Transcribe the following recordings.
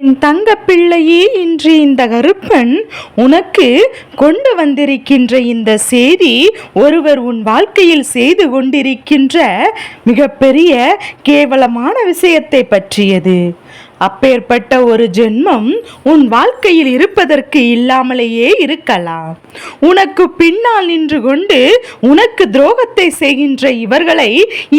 என் தங்க பிள்ளையே, இன்று இந்த கருப்பன் உனக்கு கொண்டு வந்திருக்கின்ற இந்த செய்தி ஒருவர் உன் வாழ்க்கையில் செய்து கொண்டிருக்கின்ற மிகப்பெரிய கேவலமான விஷயத்தை பற்றியது. அப்பேற்பட்ட ஒரு ஜென்மம் உன் வாழ்க்கையில் இருப்பதற்கு இல்லாமலேயே இருக்கலாம். உனக்கு பின்னால் நின்று கொண்டு உனக்கு துரோகத்தை செய்கின்ற இவர்களை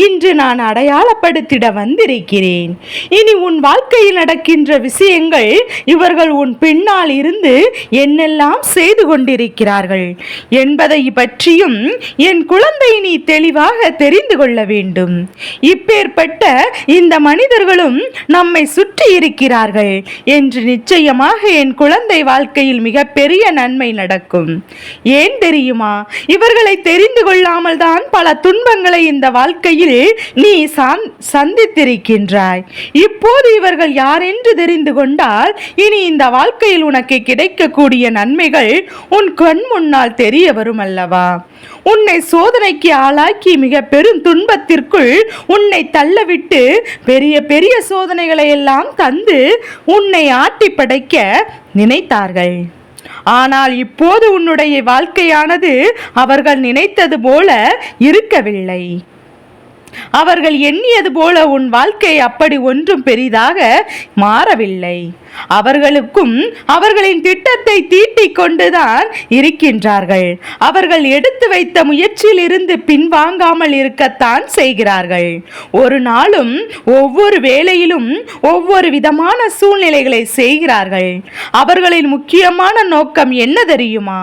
இன்று நான் அடையாளப்படுத்திட வந்திருக்கிறேன். இனி உன் வாழ்க்கையில் நடக்கின்ற விஷயங்கள் இவர்கள் உன் பின்னால் இருந்து என்னெல்லாம் செய்து கொண்டிருக்கிறார்கள் என்பதை பற்றியும் என் குழந்தை நீ தெளிவாக தெரிந்து கொள்ள வேண்டும். இப்பேற்பட்ட இந்த மனிதர்களும் நம்மை சுற்றி இருக்கிறார்கள் என்று நிச்சயமாக என் குழந்தை வாழ்க்கையில் மிகப்பெரிய நன்மை நடக்கும். ஏன் தெரியுமா? இவர்களை தெரிந்து கொள்ளாமல் தான் பல துன்பங்களை இந்த வாழ்க்கையில் நீ சந்தித்திருக்கின்றாய். இப்போது இவர்கள் யார் என்று தெரிந்து கொண்டால் இனி இந்த வாழ்க்கையில் உனக்கு கிடைக்கக்கூடிய நன்மைகள் உன் கண் முன்னால் தெரிய வரும் அல்லவா? உன்னை சோதனைக்கு ஆளாக்கி மிக பெரும் துன்பத்திற்குள் உன்னை தள்ளவிட்டு பெரிய பெரிய சோதனைகளை எல்லாம் தந்து உன்னை ஆட்டி படைக்க நினைத்தார்கள். ஆனால் இப்போது உன்னுடைய வாழ்க்கையானது அவர்கள் நினைத்தது போல இருக்கவில்லை. அவர்கள் எண்ணியது போல உன் வாழ்க்கை அப்படி ஒன்றும் பெரிதாக மாறவில்லை. அவர்களுக்கும் அவர்களின் திட்டத்தை தீட்டிக் கொண்டுதான் இருக்கின்றார்கள். அவர்கள் எடுத்து வைத்த முயற்சியில் இருந்து பின்வாங்காமல் இருக்கத்தான் செய்கிறார்கள். ஒரு நாளும் ஒவ்வொரு வேளையிலும் ஒவ்வொரு விதமான சூழ்நிலைகளை செய்கிறார்கள். அவர்களின் முக்கியமான நோக்கம் என்ன தெரியுமா?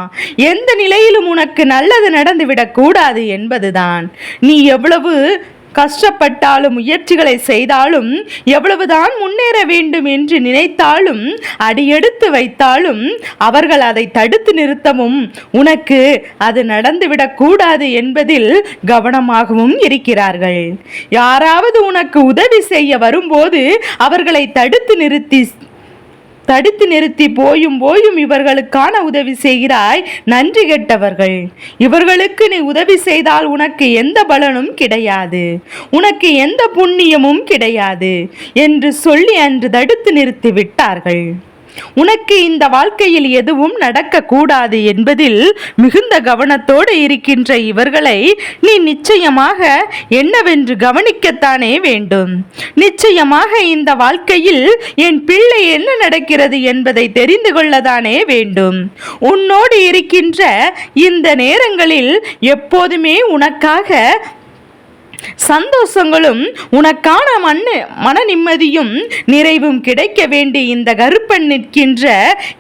எந்த நிலையிலும் உனக்கு நல்லது நடந்துவிடக் கூடாது என்பதுதான். நீ எவ்வளவு கஷ்டப்பட்டாலும் முயற்சிகளை செய்தாலும் எவ்வளவுதான் முன்னேற வேண்டும் என்று நினைத்தாலும் அடியெடுத்து வைத்தாலும் அவர்கள் அதை தடுத்து நிறுத்தவும் உனக்கு அது நடந்துவிடக் கூடாது என்பதில் கவனமாகவும் இருக்கிறார்கள். யாராவது உனக்கு உதவி செய்ய வரும்போது அவர்களை தடுத்து நிறுத்தி போயும் இவர்களுக்கான உதவி செய்கிறாய். நன்றி கெட்டவர்கள். இவர்களுக்கு நீ உதவி செய்தால் உனக்கு எந்த பலனும் கிடையாது, உனக்கு எந்த புண்ணியமும் கிடையாது என்று சொல்லி அன்று தடுத்து நிறுத்தி விட்டார்கள். உனக்கு இந்த வாழ்க்கையில் எதுவும் நடக்கக்கூடாது என்பதில் மிகுந்த கவனத்தோடு இருக்கின்ற இவர்களை நீ நிச்சயமாக என்னவென்று கவனிக்கத்தானே வேண்டும். நிச்சயமாக இந்த வாழ்க்கையில் என் பிள்ளை என்ன நடக்கிறது என்பதை தெரிந்து கொள்ளத்தானே வேண்டும். உன்னோடு இருக்கின்ற இந்த நேரங்களில் எப்போதுமே உனக்காக சந்தோஷங்களும் உனக்கான மன நிம்மதியும் நிறைவும் கிடைக்க வேண்டி இந்த கருப்பன் நிற்கின்ற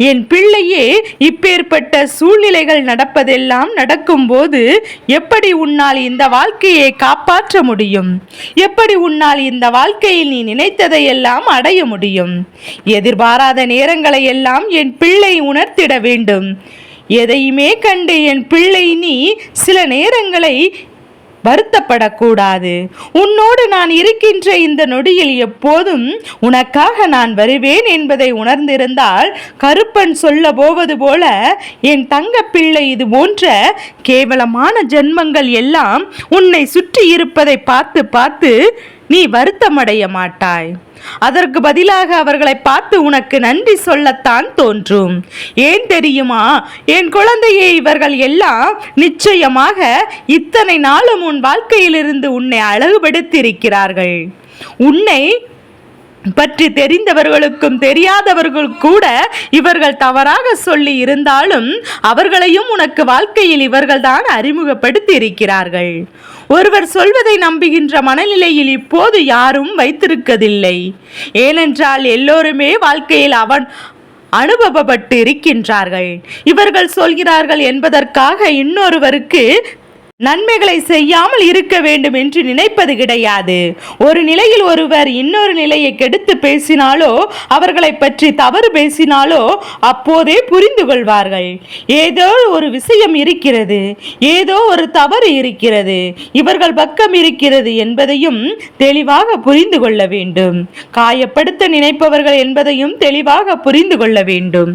என் பிள்ளையே, இப்பேற்பட்ட சூழ்நிலைகள் நடப்பதெல்லாம் நடக்கும்போது எப்படி உன்னால் இந்த வாழ்க்கையை காப்பாற்ற முடியும்? எப்படி உன்னால் இந்த வாழ்க்கையில் நீ நினைத்ததையெல்லாம் அடைய முடியும்? எதிர்பாராத நேரங்களை எல்லாம் என் பிள்ளை உணர்த்திட வேண்டும். எதையுமே கண்டு என் பிள்ளை நீ சில நேரங்களை வருத்தப்படக்கூடாது. உன்னோடு நான் இருக்கின்ற இந்த நொடியில் எப்போதும் உனக்காக நான் வருவேன் என்பதை உணர்ந்திருந்தால் கருப்பன் சொல்ல போவது போல என் தங்க பிள்ளை இது போன்ற கேவலமான ஜென்மங்கள் எல்லாம் உன்னை சுற்றி இருப்பதை பார்த்து பார்த்து நீ வருத்தமடைய மாட்டாய். அதற்கு பதிலாக அவர்களை பார்த்து உனக்கு நன்றி சொல்லத்தான் தோன்றும். ஏன் தெரியுமா? என் குழந்தையை இவர்கள் எல்லாம் நிச்சயமாக இத்தனை நாளும் உன் வாழ்க்கையிலிருந்து உன்னை அழகுபடுத்தி இருக்கிறார்கள். உன்னை பற்றி தெரிந்தவர்களுக்கும் தெரியாதவர்கள் கூட இவர்கள் தவறாக சொல்லி இருந்தாலும் அவர்களையும் உனக்கு வாழ்க்கையில் இவர்கள்தான் அறிமுகப்படுத்தி இருக்கிறார்கள். ஒருவர் சொல்வதை நம்புகின்ற மனநிலையில் இப்போது யாரும் வைத்திருக்கதில்லை. ஏனென்றால் எல்லோருமே வாழ்க்கையில் அனுபவப்பட்டு இருக்கின்றார்கள். இவர்கள் சொல்கிறார்கள் என்பதற்காக இன்னொருவருக்கு நன்மைகளை செய்யாமல் இருக்க வேண்டும் என்று நினைப்பது கிடையாது. ஒரு நிலையில் ஒருவர் இன்னொரு நிலையை கெடுத்து பேசினாலோ அவர்களை பற்றி தவறு பேசினாலோ அப்போதே புரிந்து கொள்வார்கள். ஏதோ ஒரு விஷயம் இருக்கிறது, ஏதோ ஒரு தவறு இருக்கிறது, இவர்கள் பக்கம் இருக்கிறது என்பதையும் தெளிவாக புரிந்து கொள்ள வேண்டும். காயப்படுத்த நினைப்பவர்கள் என்பதையும் தெளிவாக புரிந்து கொள்ள வேண்டும்.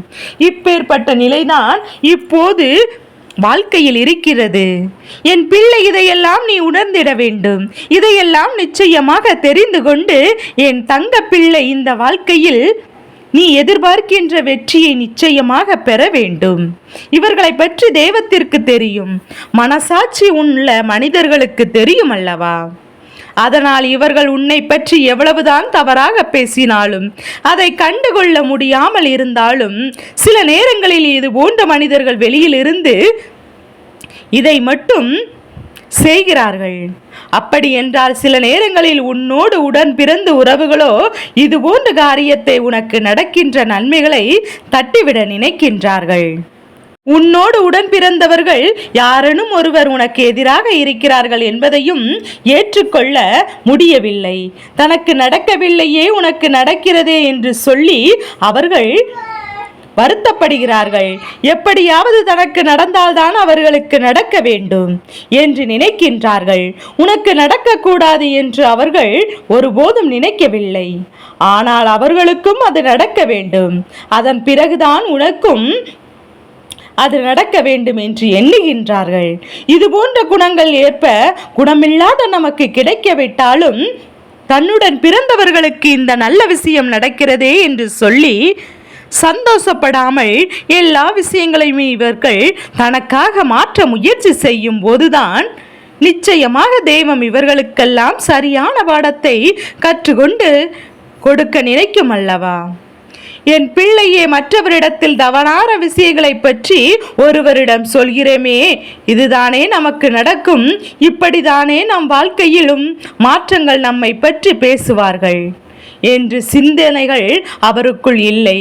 இப்பேற்பட்ட நிலைதான் இப்போது வாழ்க்கையில் இருக்கிறது. என் பிள்ளை, இதையெல்லாம் நீ உணர்ந்திட வேண்டும். இதையெல்லாம் நிச்சயமாக தெரிந்து கொண்டு என் தங்க பிள்ளை இந்த வாழ்க்கையில் நீ எதிர்பார்க்கின்ற வெற்றியை நிச்சயமாக பெற வேண்டும். இவர்களை பற்றி தெய்வத்திற்கு தெரியும், மனசாட்சி உள்ள மனிதர்களுக்கு தெரியும் அல்லவா? அதனால் இவர்கள் உன்னை பற்றி எவ்வளவுதான் தவறாக பேசினாலும், அதை கண்டுகொள்ள முடியாமல் இருந்தாலும், சில நேரங்களில் இது போன்ற மனிதர்கள் வெளியில் இருந்து இதை மட்டும் செய்கிறார்கள். அப்படி என்றால் சில நேரங்களில் உன்னோடு உடன் பிறந்த உறவுகளோ இது போன்ற காரியத்தை உனக்கு நடக்கின்ற நன்மைகளை தட்டிவிட நினைக்கின்றார்கள். உன்னோடு உடன் பிறந்தவர்கள் யாரேனும் ஒருவர் உனக்கு எதிராக இருக்கிறார்கள் என்பதையும் ஏற்றுக்கொள்ள முடியவில்லை. தனக்கு நடக்கவில்லையே உனக்கு நடக்கிறதே என்று சொல்லி அவர்கள் வருத்தப்படுகிறார்கள். எப்படியாவது தனக்கு நடந்தால்தான் அவர்களுக்கு நடக்க வேண்டும் என்று நினைக்கின்றார்கள். உனக்கு நடக்கக்கூடாது என்று அவர்கள் ஒருபோதும் நினைக்கவில்லை. ஆனால் அவர்களுக்கும் அது நடக்க வேண்டும். அதன் பிறகுதான் உனக்கும் அது நடக்க வேண்டும் என்று எண்ணுகின்றார்கள். இது போன்ற குணங்கள் ஏற்ப குணமில்லாத நமக்கு கிடைக்கவிட்டாலும் தன்னுடன் பிறந்தவர்களுக்கு இந்த நல்ல விஷயம் நடக்கிறதே என்று சொல்லி சந்தோஷப்படாமல் எல்லா விஷயங்களையும் இவர்கள் தனக்காக மாற்ற முயற்சி செய்யும் போதுதான் நிச்சயமாக தெய்வம் இவர்களுக்கெல்லாம் சரியான பாடத்தை கற்றுக்கொண்டு கொடுக்க நினைக்கும் அல்லவா? என் பிள்ளையே, மற்றவரிடத்தில் தவறான விஷயங்களை பற்றி ஒருவரிடம் சொல்கிறேமே, இதுதானே நமக்கு நடக்கும், இப்படிதானே நம் வாழ்க்கையிலும் மாற்றங்கள் நம்மை பற்றி பேசுவார்கள் என்று சிந்தனைகள் அவருக்குள் இல்லை.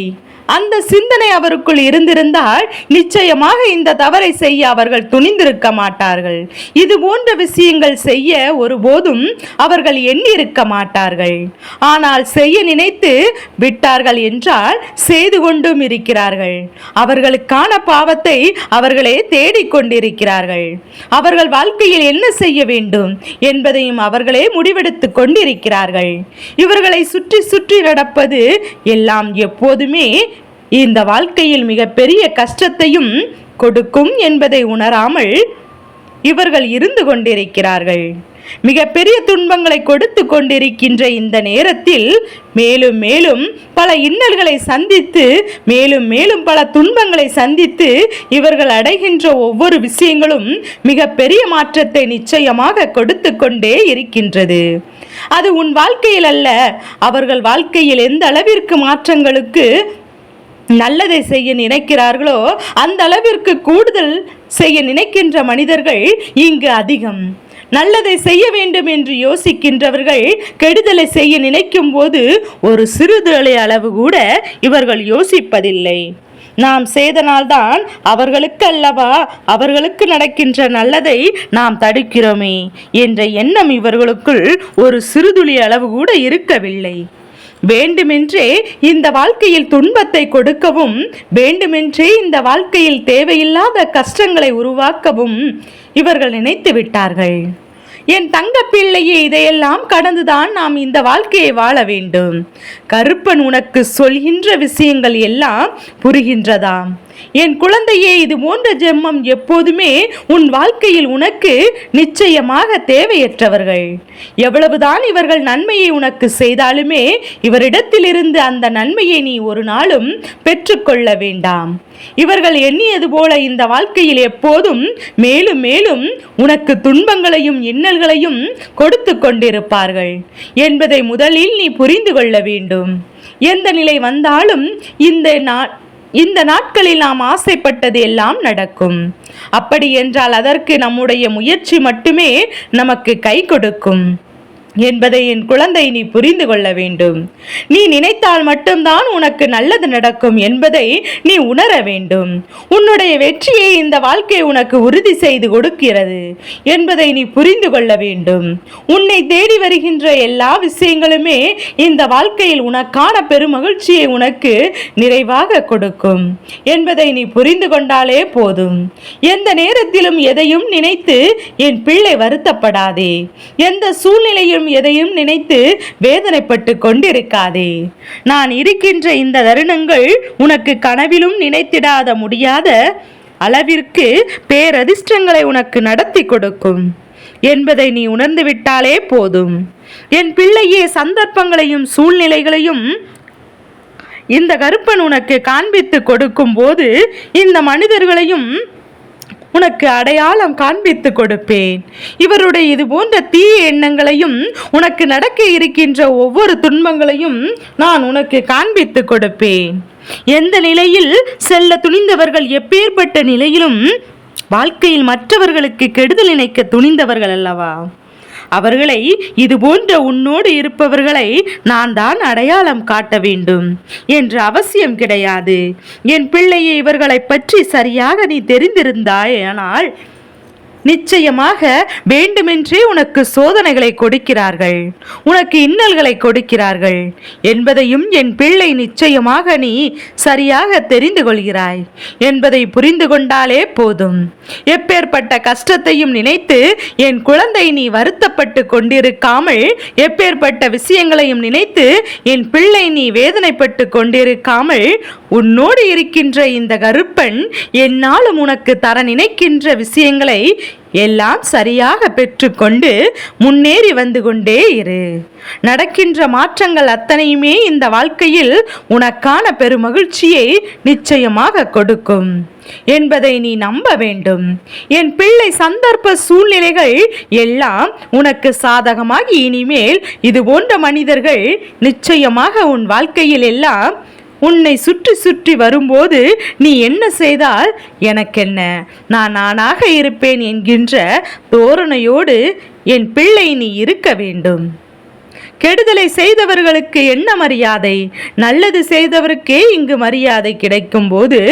அந்த சிந்தனை அவருக்குள் இருந்திருந்தால் நிச்சயமாக இந்த தவறை செய்ய அவர்கள் துணிந்திருக்க மாட்டார்கள். இது போன்ற விஷயங்கள் செய்ய ஒருபோதும் அவர்கள் எண்ணியிருக்க மாட்டார்கள். ஆனால் செய்ய நினைத்து விட்டார்கள் என்றால் செய்து கொண்டும் இருக்கிறார்கள். அவர்களுக்கான பாவத்தை அவர்களே தேடிக்கொண்டிருக்கிறார்கள். அவர்கள் வாழ்க்கையில் என்ன செய்ய வேண்டும் என்பதையும் அவர்களே முடிவெடுத்து கொண்டிருக்கிறார்கள். இவர்களை சுற்றி சுற்றி நடப்பது எல்லாம் எப்போதுமே இந்த வாழ்க்கையில் மிகப்பெரிய கஷ்டத்தையும் கொடுக்கும் என்பதை உணராமல் இவர்கள் இருந்து கொண்டிருக்கிறார்கள். மிகப்பெரிய துன்பங்களை கொடுத்து கொண்டிருக்கின்ற இந்த நேரத்தில் மேலும் மேலும் பல இன்னல்களை சந்தித்து மேலும் மேலும் பல துன்பங்களை சந்தித்து இவர்கள் அடைகின்ற ஒவ்வொரு விஷயங்களும் மிகப்பெரிய மாற்றத்தை நிச்சயமாக கொடுத்து கொண்டே இருக்கின்றது. அது உன் வாழ்க்கையில் அல்ல, அவர்கள் வாழ்க்கையில் எந்த அளவிற்கு மாற்றங்களுக்கு நல்லதை செய்ய நினைக்கிறார்களோ அந்த அளவிற்கு கூடுதல் செய்ய நினைக்கின்ற மனிதர்கள் இங்கு அதிகம். நல்லதை செய்ய வேண்டும் என்று யோசிக்கின்றவர்கள் கெடுதலை செய்ய நினைக்கும் போது ஒரு சிறுதுளை அளவு கூட இவர்கள் யோசிப்பதில்லை. நாம் செய்தனால்தான் அவர்களுக்கு அல்லவா அவர்களுக்கு நடக்கின்ற நல்லதை நாம் தடுக்கிறோமே என்ற எண்ணம் இவர்களுக்குள் ஒரு சிறுதுளி அளவு கூட இருக்கவில்லை. வேண்டுமென்றே இந்த வாழ்க்கையில் துன்பத்தை கொடுக்கவும், வேண்டுமென்றே இந்த வாழ்க்கையில் தேவையில்லாத கஷ்டங்களை உருவாக்கவும் இவர்கள் நினைத்து விட்டார்கள். என் தங்க பிள்ளையே, இதையெல்லாம் கடந்துதான் நாம் இந்த வாழ்க்கையை வாழ வேண்டும். கருப்பன் உனக்கு சொல்கின்ற விஷயங்கள் எல்லாம் புரிகின்றதாம். என் குழந்தையே, இது போன்ற ஜென்மம் எப்போதுமே உன் வாழ்க்கையில் உனக்கு நிச்சயமாக தேவையற்றவர்கள். எவ்வளவுதான் இவர்கள் நன்மையை உனக்கு செய்தாலுமே இவரிடத்திலிருந்து அந்த நன்மையை நீ ஒரு நாளும் பெற்றுக்கொள்ள வேண்டாம். இவர்கள் எண்ணியது போல இந்த வாழ்க்கையில் எப்போதும் மேலும் மேலும் உனக்கு துன்பங்களையும் இன்னல்களையும் கொடுத்து கொண்டிருப்பார்கள் என்பதை முதலில் நீ புரிந்து கொள்ள வேண்டும். எந்த நிலை வந்தாலும் இந்த நாட்களில் நாம் ஆசைப்பட்டது எல்லாம் நடக்கும். அப்படி என்றால் அதற்கு நம்முடைய முயற்சி மட்டுமே நமக்கு கை கொடுக்கும் என்பதை என் குழந்தை நீ புரிந்து கொள்ள வேண்டும். நீ நினைத்தால் மட்டும்தான் உனக்கு நல்லது நடக்கும் என்பதை நீ உணர வேண்டும். உன்னுடைய வெற்றியை இந்த வாழ்க்கை உனக்கு உறுதி செய்து கொடுக்கிறது என்பதை நீ புரிந்து கொள்ள வேண்டும். உன்னை தேடி வருகின்ற எல்லா விஷயங்களுமே இந்த வாழ்க்கையில் உனக்கான பெருமகிழ்ச்சியை உனக்கு நிறைவாக கொடுக்கும் என்பதை நீ புரிந்து கொண்டாலே போதும். எந்த நேரத்திலும் எதையும் நினைத்து என் பிள்ளை வருத்தப்படாதே. எந்த சூழ்நிலையும் எதையும் நினைத்து வேதனைப்பட்டு கொண்டிருக்காதே. நான் இருக்கின்ற இந்த தருணங்கள் உனக்கு கனவிலும் நினைத்திடாத முடியாத அளவிற்கு பேரதிர்ஷ்டங்களை உனக்கு நடத்தி கொடுக்கும் என்பதை நீ உணர்ந்து விட்டாலே போதும். என் பிள்ளையே, சந்தர்ப்பங்களையும் சூழ்நிலைகளையும் இந்த கருப்பன் உனக்கு காண்பித்து கொடுக்கும் போது இந்த மனிதர்களையும் உனக்கு அடையாளம் காண்பித்து கொடுப்பேன். இவருடைய இது போன்ற தீய எண்ணங்களையும் உனக்கு நடக்க இருக்கின்ற ஒவ்வொரு துன்பங்களையும் நான் உனக்கு காண்பித்து கொடுப்பேன். எந்த நிலையில் செல்ல துணிந்தவர்கள் எப்பேற்பட்ட நிலையிலும் வாழ்க்கையில் மற்றவர்களுக்கு கெடுதல் நினைக்க துணிந்தவர்கள் அல்லவா? அவர்களை இது போன்ற உன்னோடு இருப்பவர்களை நான் தான் அடையாளம் காட்ட வேண்டும் என்ற அவசியம் கிடையாது. என் பிள்ளையை இவர்களை பற்றி சரியாக நீ தெரிந்திருந்தாயானால் நிச்சயமாக வேண்டுமென்றே உனக்கு சோதனைகளை கொடுக்கிறார்கள், உனக்கு இன்னல்களை கொடுக்கிறார்கள் என்பதையும் என் பிள்ளை நிச்சயமாக நீ சரியாக தெரிந்து கொள்கிறாய் என்பதை புரிந்து கொண்டாலே போதும். எப்பேற்பட்ட கஷ்டத்தையும் நினைத்து என் குழந்தை நீ வருத்தப்பட்டு கொண்டிருக்காமல், எப்பேற்பட்ட விஷயங்களையும் நினைத்து என் பிள்ளை நீ வேதனைப்பட்டு கொண்டிருக்காமல், உன்னோடு இருக்கின்ற இந்த கருப்பன் என்னாலும் உனக்கு தர நினைக்கின்ற விஷயங்களை எல்லாம் சரியாக பெற்றுக்கொண்டு முன்னேறி வந்து கொண்டே இரு. நடக்கின்ற மாற்றங்கள் அத்தனையுமே இந்த வாழ்க்கையில் உனக்கான பெருமகிழ்ச்சியை நிச்சயமாக கொடுக்கும் என்பதை நீ நம்ப வேண்டும். என் பிள்ளை சந்தர்ப்ப சூழ்நிலைகள் எல்லாம் உனக்கு சாதகமாகி இனிமேல் இது போன்ற மனிதர்கள் நிச்சயமாக உன் வாழ்க்கையில் எல்லாம் உன்னை சுற்றி சுற்றி வரும்போது நீ என்ன செய்தால் எனக்கென்ன, நான் நானாக இருப்பேன் என்கின்ற தோரணையோடு என் பிள்ளை நீ இருக்க வேண்டும். கெடுதலை செய்தவர்களுக்கு என்ன மரியாதை? நல்லது செய்தவருக்கே இங்கு மரியாதை கிடைக்கும் போது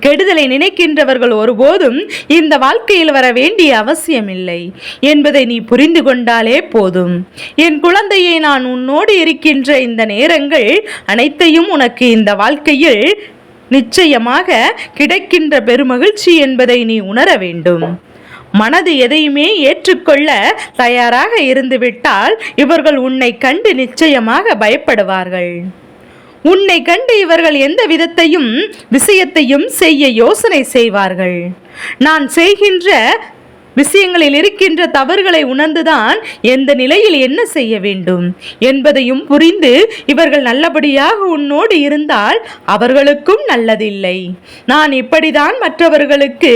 கெடுதலை நினைக்கின்றவர்கள் ஒருபோதும் இந்த வாழ்க்கையில் வர வேண்டிய அவசியமில்லை என்பதை நீ புரிந்து கொண்டாலே போதும். என் குழந்தையை நான் உன்னோடு இருக்கின்ற இந்த நேரங்கள் அனைத்தையும் உனக்கு இந்த வாழ்க்கையில் நிச்சயமாக கிடைக்கின்ற பெருமகிழ்ச்சி என்பதை நீ உணர வேண்டும். மனது எதையுமே ஏற்றுக்கொள்ள தயாராக இருந்துவிட்டால் இவர்கள் உன்னை கண்டு நிச்சயமாக பயப்படுவார்கள். உன்னை கண்டு இவர்கள் எந்த விதத்தையும் விஷயத்தையும் செய்ய யோசனை செய்வார்கள். நான் செய்கின்ற விஷயங்களில் இருக்கின்ற தவறுகளை உணர்ந்துதான் எந்த நிலையில் என்ன செய்ய வேண்டும் என்பதையும் புரிந்து இவர்கள் நல்லபடியாக உன்னோடு இருந்தால் அவர்களுக்கும் நல்லதில்லை. நான் இப்படிதான் மற்றவர்களுக்கு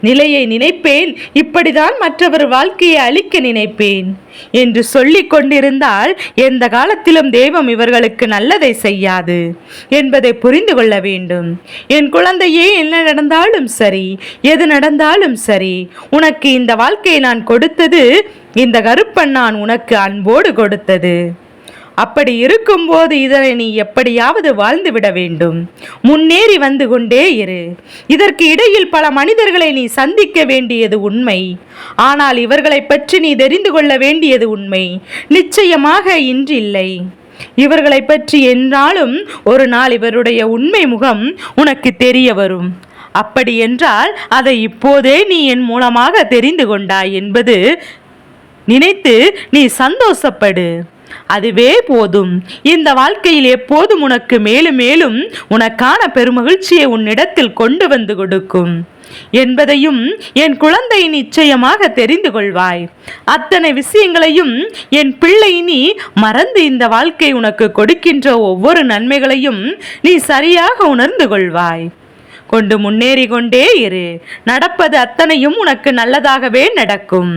நிலையை நினைப்பேன், இப்படிதான் மற்றவர் வாழ்க்கையை அழிக்க நினைப்பேன் என்று சொல்லிக் கொண்டிருந்தால் எந்த காலத்திலும் தெய்வம் இவர்களுக்கு நல்லதை செய்யாது என்பதை புரிந்து கொள்ள வேண்டும். என் குழந்தையே, என்ன நடந்தாலும் சரி, எது நடந்தாலும் சரி, உனக்கு இந்த வாழ்க்கையை நான் கொடுத்தது இந்த கருப்பன் நான் உனக்கு அன்போடு கொடுத்தது. அப்படி இருக்கும்போது இதனை நீ எப்படியாவது வாழ்ந்து விட வேண்டும். முன்னேறி வந்து கொண்டே இரு. இதற்கு இடையில் பல மனிதர்களை நீ சந்திக்க வேண்டியது உண்மை. ஆனால் இவர்களை பற்றி நீ தெரிந்து கொள்ள வேண்டியது உண்மை. நிச்சயமாக இன்றில்லை. இவர்களை பற்றி என்றாலும் ஒரு நாள் இவருடைய உண்மை முகம் உனக்கு தெரிய வரும். அப்படி என்றால் அதை இப்போதே நீ என் மூலமாக தெரிந்து கொண்டாய் என்பது நினைத்து நீ சந்தோஷப்படு. அதுவே போதும். இந்த வாழ்க்கையில் எப்போதும் உனக்கு மேலும் மேலும் உனக்கான பெருமகிழ்ச்சியை உன்னிடத்தில் கொண்டு வந்து கொடுக்கும் என்பதையும் என் குழந்தை நிச்சயமாக தெரிந்து கொள்வாய். அத்தனை விஷயங்களையும் என் பிள்ளை நீ மறந்து இந்த வாழ்க்கை உனக்கு கொடுக்கின்ற ஒவ்வொரு நன்மைகளையும் நீ சரியாக உணர்ந்து கொள்வாய். கொண்டு முன்னேறி கொண்டே இரு. நடப்பது அத்தனையும் உனக்கு நல்லதாகவே நடக்கும்.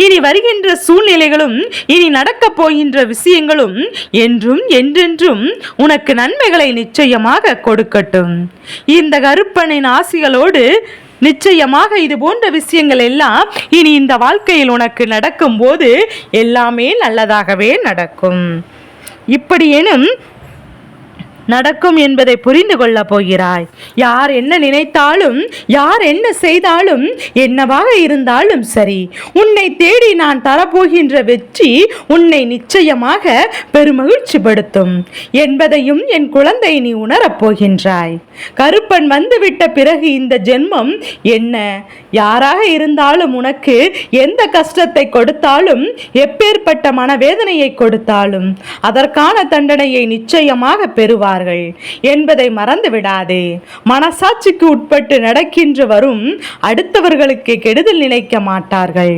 இனி வருகின்ற சூழ்நிலைகளும் இனி நடக்கப் போகின்ற விஷயங்களும் என்றும் என்றென்றும் உனக்கு நன்மைகளை நிச்சயமாக கொடுக்கட்டும். இந்த கருப்பனின் ஆசிகளோடு நிச்சயமாக இது போன்ற விஷயங்கள் எல்லாம் இனி இந்த வாழ்க்கையில் உனக்கு நடக்கும் போது எல்லாமே நல்லதாகவே நடக்கும். இப்படியேனும் நடக்கும் என்பதை புரிந்து கொள்ளப் போகிறாய். யார் என்ன நினைத்தாலும், யார் என்ன செய்தாலும், என்னவாக இருந்தாலும் சரி, உன்னை தேடி நான் தரப்போகின்ற வெற்றி உன்னை நிச்சயமாக பெருமகிழ்ச்சிப்படுத்தும் என்பதையும் என் குழந்தை நீ உணரப் போகின்றாய். கருப்பன் வந்துவிட்ட பிறகு இந்த ஜென்மம் என்ன, யாராக இருந்தாலும் உனக்கு எந்த கஷ்டத்தை கொடுத்தாலும், எப்பேற்பட்ட மனவேதனையை கொடுத்தாலும் அதற்கான தண்டனையை நிச்சயமாக பெறுவார் என்பதை மறந்து விடாதே. மனசாட்சிக்கு உட்பட்டு நடக்கின்ற வரும் அடுத்தவர்களுக்கு கெடுதல் நினைக்க மாட்டார்கள்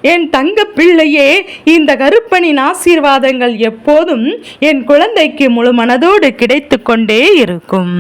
என் தங்க பிள்ளையே, இந்த கருப்பனின் ஆசீர்வாதங்கள் எப்போதும் என் குழந்தைக்கு முழு மனதோடு கிடைத்து கொண்டே இருக்கும்.